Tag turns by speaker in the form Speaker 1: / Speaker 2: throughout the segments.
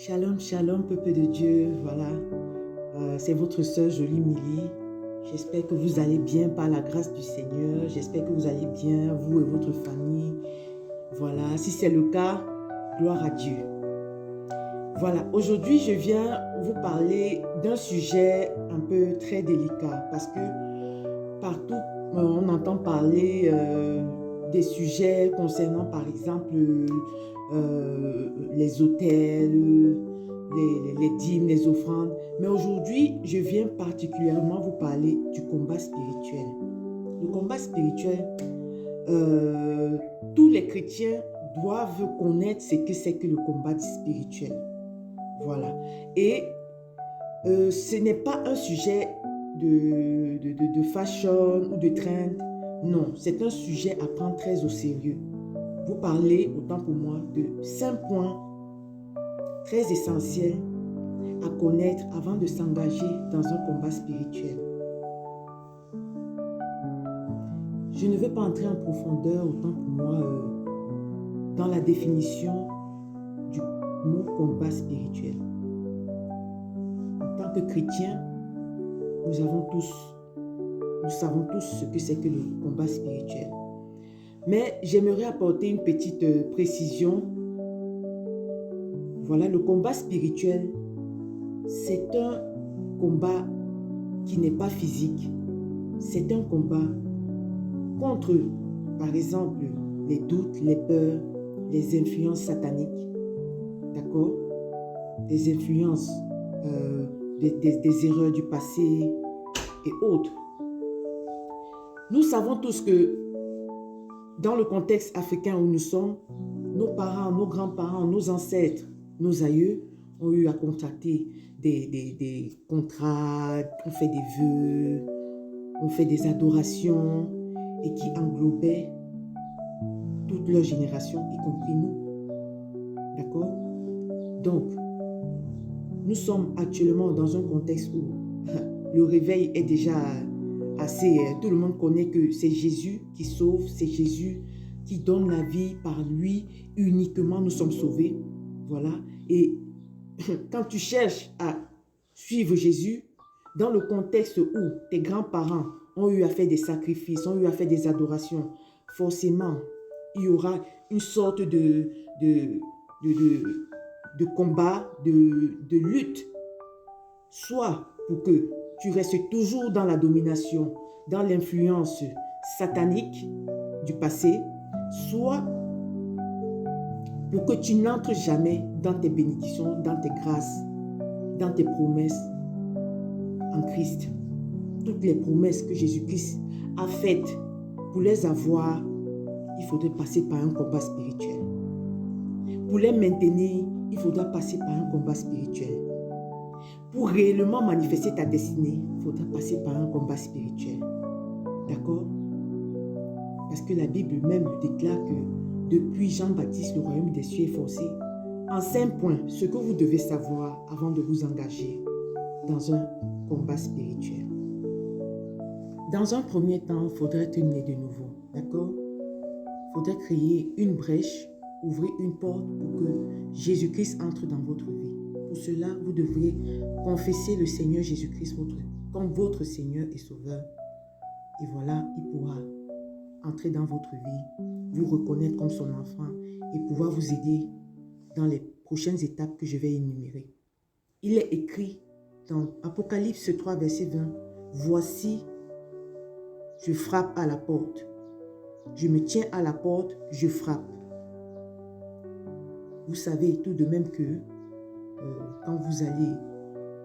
Speaker 1: Shalom, shalom, peuple de Dieu. Voilà, c'est votre sœur Jolie Milly. J'espère que vous allez bien par la grâce du Seigneur. J'espère que vous allez bien, vous et votre famille. Voilà, si c'est le cas, gloire à Dieu. Voilà, aujourd'hui, je viens vous parler d'un sujet un peu très délicat parce que partout, on entend parler des sujets concernant, par exemple, les autels, les dîmes, les offrandes. Mais aujourd'hui, je viens particulièrement vous parler du combat spirituel. Le combat spirituel, tous les chrétiens doivent connaître ce que c'est que le combat spirituel. Voilà. Et ce n'est pas un sujet de fashion ou de trend. Non, c'est un sujet à prendre très au sérieux. Vous parlez, autant pour moi, de 5 points très essentiels à connaître avant de s'engager dans un combat spirituel. Je ne vais pas entrer en profondeur, autant pour moi, dans la définition du mot combat spirituel. En tant que chrétiens, nous savons tous ce que c'est que le combat spirituel. Mais j'aimerais apporter une petite précision. Voilà, le combat spirituel, c'est un combat qui n'est pas physique. C'est un combat contre, par exemple, les doutes, les peurs, les influences sataniques. D'accord? Des influences, des erreurs du passé et autres. Nous savons tous que dans le contexte africain où nous sommes, nos parents, nos grands-parents, nos ancêtres, nos aïeux ont eu à contracter des contrats, on fait des vœux, on fait des adorations et qui englobaient toute leur génération, y compris nous. D'accord? Donc, nous sommes actuellement dans un contexte où le réveil est déjà assez... Tout le monde connaît que c'est Jésus qui sauve, c'est Jésus qui donne la vie. Par lui, uniquement, nous sommes sauvés. Voilà. Et quand tu cherches à suivre Jésus, dans le contexte où tes grands-parents ont eu à faire des sacrifices, ont eu à faire des adorations, forcément, il y aura une sorte de combat, de lutte, soit pour que tu restes toujours dans la domination, dans l'influence satanique du passé, soit pour que tu n'entres jamais dans tes bénédictions, dans tes grâces, dans tes promesses en Christ. Toutes les promesses que Jésus-Christ a faites, pour les avoir, il faudrait passer par un combat spirituel. Pour les maintenir, il faudra passer par un combat spirituel. Pour réellement manifester ta destinée, il faudra passer par un combat spirituel. D'accord? Parce que la Bible même déclare que depuis Jean-Baptiste, le royaume des cieux est forcé. En 5 points, ce que vous devez savoir avant de vous engager dans un combat spirituel. Dans un premier temps, il faudrait être né de nouveau. D'accord? Il faudrait créer une brèche, ouvrir une porte pour que Jésus-Christ entre dans votre vie. Pour cela, vous devriez confesser le Seigneur Jésus-Christ comme votre Seigneur et Sauveur. Et voilà, il pourra entrer dans votre vie, vous reconnaître comme son enfant et pouvoir vous aider dans les prochaines étapes que je vais énumérer. Il est écrit dans Apocalypse 3, verset 20, « Voici, je frappe à la porte. Je me tiens à la porte, je frappe. » Vous savez tout de même que quand vous allez,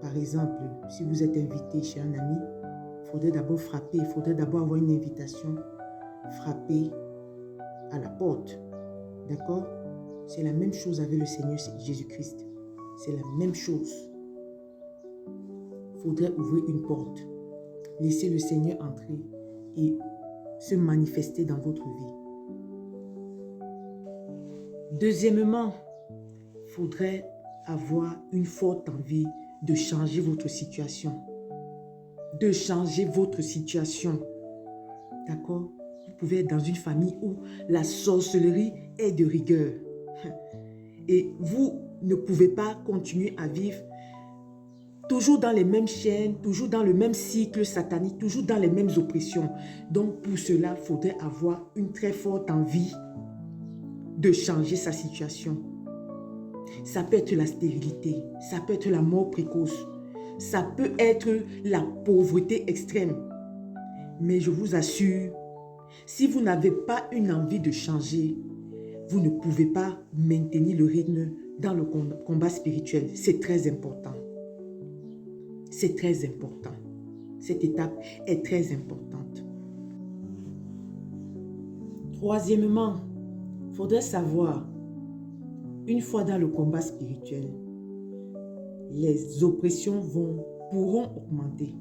Speaker 1: par exemple, si vous êtes invité chez un ami, il faudrait d'abord frapper, il faudrait d'abord avoir une invitation, frapper à la porte. D'accord? C'est la même chose avec le Seigneur Jésus-Christ. C'est la même chose. Il faudrait ouvrir une porte, laisser le Seigneur entrer et se manifester dans votre vie. Deuxièmement, il faudrait avoir une forte envie de changer votre situation. De changer votre situation. D'accord? Vous pouvez être dans une famille où la sorcellerie est de rigueur. Et vous ne pouvez pas continuer à vivre toujours dans les mêmes chaînes, toujours dans le même cycle satanique, toujours dans les mêmes oppressions. Donc pour cela, il faudrait avoir une très forte envie de changer sa situation. Ça peut être la stérilité, ça peut être la mort précoce, ça peut être la pauvreté extrême. Mais je vous assure, si vous n'avez pas une envie de changer, vous ne pouvez pas maintenir le rythme dans le combat spirituel. C'est très important. C'est très important. Cette étape est très importante. Troisièmement, il faudrait savoir, une fois dans le combat spirituel, les oppressions pourront augmenter.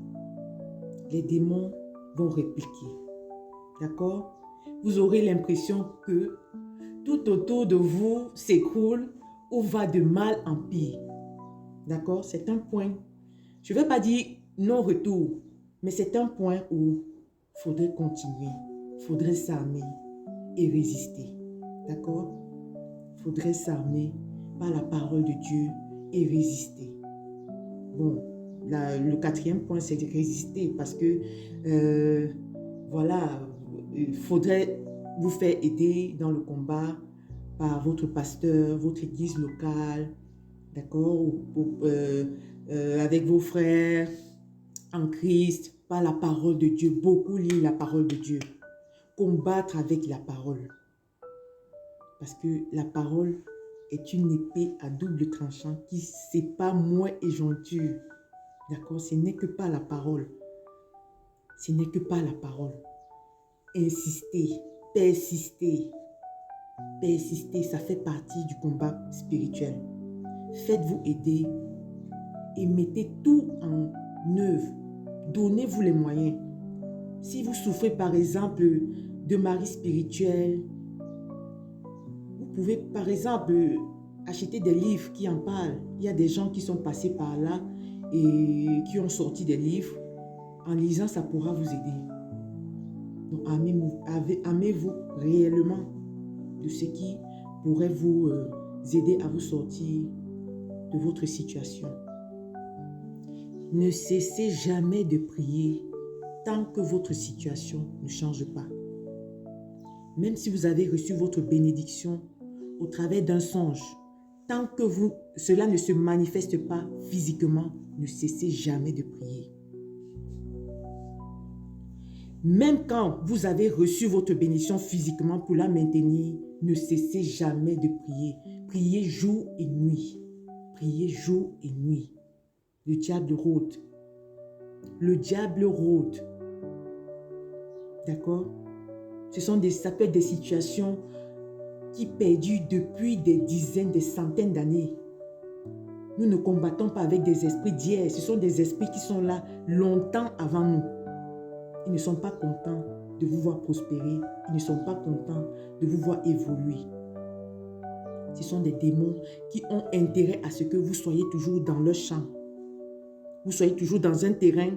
Speaker 1: Les démons vont répliquer. D'accord? Vous aurez l'impression que tout autour de vous s'écroule ou va de mal en pire. D'accord? C'est un point. Je ne vais pas dire non-retour, mais c'est un point où il faudrait continuer, il faudrait s'armer et résister. D'accord? Il faudrait s'armer par la parole de Dieu et résister. Bon, le quatrième point, c'est de résister parce que, voilà, il faudrait vous faire aider dans le combat par votre pasteur, votre église locale, d'accord, avec vos frères en Christ, par la parole de Dieu. Beaucoup lire la parole de Dieu. Combattre avec la parole. Parce que la parole est une épée à double tranchant qui sépare moi et jointure. D'accord? Ce n'est que par la parole. Ce n'est que par la parole. Insistez, persistez. Persistez, ça fait partie du combat spirituel. Faites-vous aider et mettez tout en œuvre. Donnez-vous les moyens. Si vous souffrez par exemple de mari spirituel, vous pouvez par exemple acheter des livres qui en parlent. Il y a des gens qui sont passés par là et qui ont sorti des livres. En lisant, ça pourra vous aider. Donc, amez-vous réellement de ce qui pourrait vous aider à vous sortir de votre situation. Ne cessez jamais de prier tant que votre situation ne change pas. Même si vous avez reçu votre bénédiction au travers d'un songe, tant que cela ne se manifeste pas physiquement, ne cessez jamais de prier. Même quand vous avez reçu votre bénédiction physiquement pour la maintenir, ne cessez jamais de prier. Priez jour et nuit. Priez jour et nuit. Le diable rôde. Le diable rôde. D'accord? Ça peut être des situations qui perdurent depuis des dizaines, des centaines d'années. Nous ne combattons pas avec des esprits d'hier. Ce sont des esprits qui sont là longtemps avant nous. Ils ne sont pas contents de vous voir prospérer. Ils ne sont pas contents de vous voir évoluer. Ce sont des démons qui ont intérêt à ce que vous soyez toujours dans leur champ. Vous soyez toujours dans un terrain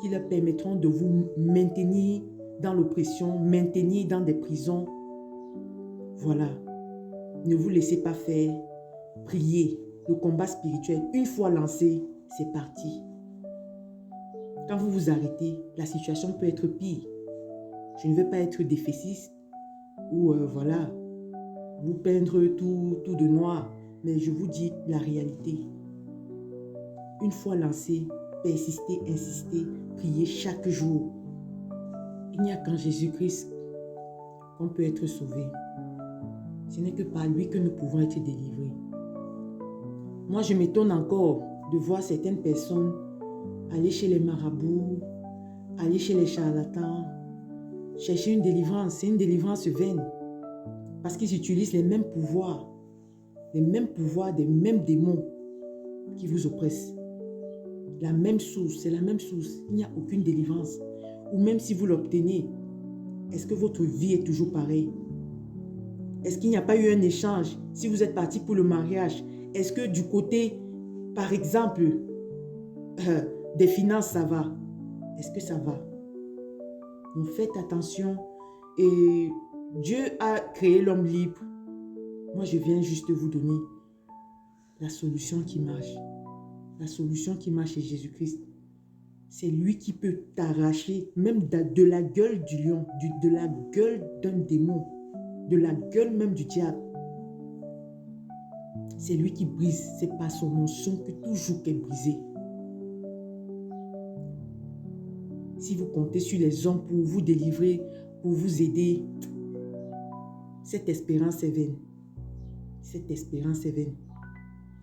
Speaker 1: qui leur permettront de vous maintenir dans l'oppression, maintenir dans des prisons. Voilà. Ne vous laissez pas faire. Priez. Le combat spirituel, une fois lancé, c'est parti. Quand vous vous arrêtez, la situation peut être pire. Je ne veux pas être défaitiste ou voilà, vous peindre tout de noir, mais je vous dis la réalité. Une fois lancé, persistez, insistez, priez chaque jour. Il n'y a qu'en Jésus-Christ qu'on peut être sauvé. Ce n'est que par lui que nous pouvons être délivrés. Moi, je m'étonne encore de voir certaines personnes aller chez les marabouts, aller chez les charlatans, chercher une délivrance. C'est une délivrance vaine. Parce qu'ils utilisent les mêmes pouvoirs des mêmes démons qui vous oppressent. La même source, c'est la même source. Il n'y a aucune délivrance. Ou même si vous l'obtenez, est-ce que votre vie est toujours pareille? Est-ce qu'il n'y a pas eu un échange? Si vous êtes parti pour le mariage, est-ce que du côté, par exemple, des finances, ça va? Est-ce que ça va? Donc faites attention. Et Dieu a créé l'homme libre. Moi, je viens juste vous donner La solution qui marche. La solution qui marche c'est Jésus-Christ. C'est lui qui peut t'arracher même de la gueule du lion, de la gueule d'un démon, de la gueule même du diable. C'est lui qui brise. C'est par son onction que tout joug est brisé. Si vous comptez sur les hommes pour vous délivrer, pour vous aider, cette espérance est vaine. Cette espérance est vaine.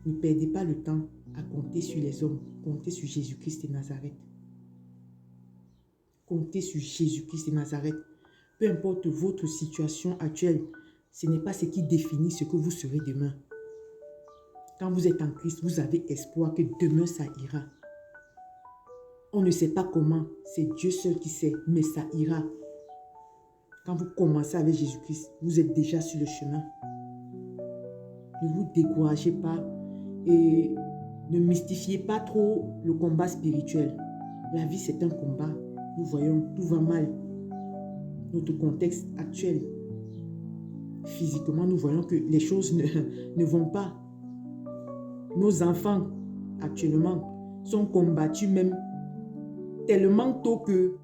Speaker 1: Ne perdez pas le temps à compter sur les hommes. Comptez sur Jésus-Christ de Nazareth. Comptez sur Jésus-Christ de Nazareth. Peu importe votre situation actuelle, ce n'est pas ce qui définit ce que vous serez demain. Quand vous êtes en Christ, vous avez espoir que demain ça ira. On ne sait pas comment, c'est Dieu seul qui sait, mais ça ira. Quand vous commencez avec Jésus-Christ, vous êtes déjà sur le chemin. Ne vous découragez pas et ne mystifiez pas trop le combat spirituel. La vie, c'est un combat. Nous voyons, tout va mal. Notre contexte actuel, physiquement, nous voyons que les choses ne vont pas. Nos enfants, actuellement, sont combattus même tellement tôt que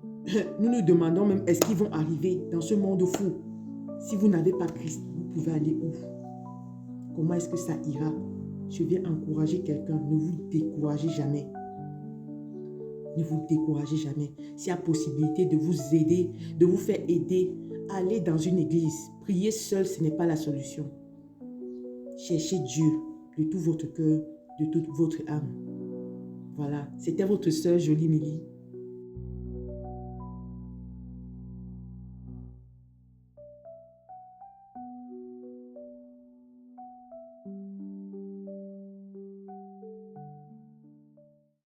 Speaker 1: nous nous demandons même est-ce qu'ils vont arriver dans ce monde fou. Si vous n'avez pas Christ, vous pouvez aller où? Comment est-ce que ça ira? Je viens encourager quelqu'un. Ne vous découragez jamais. Ne vous découragez jamais. S'il y a possibilité de vous aider, de vous faire aider, allez dans une église. Prier seul, ce n'est pas la solution. Cherchez Dieu de tout votre cœur, de toute votre âme. Voilà, c'était votre sœur Jolie Milly.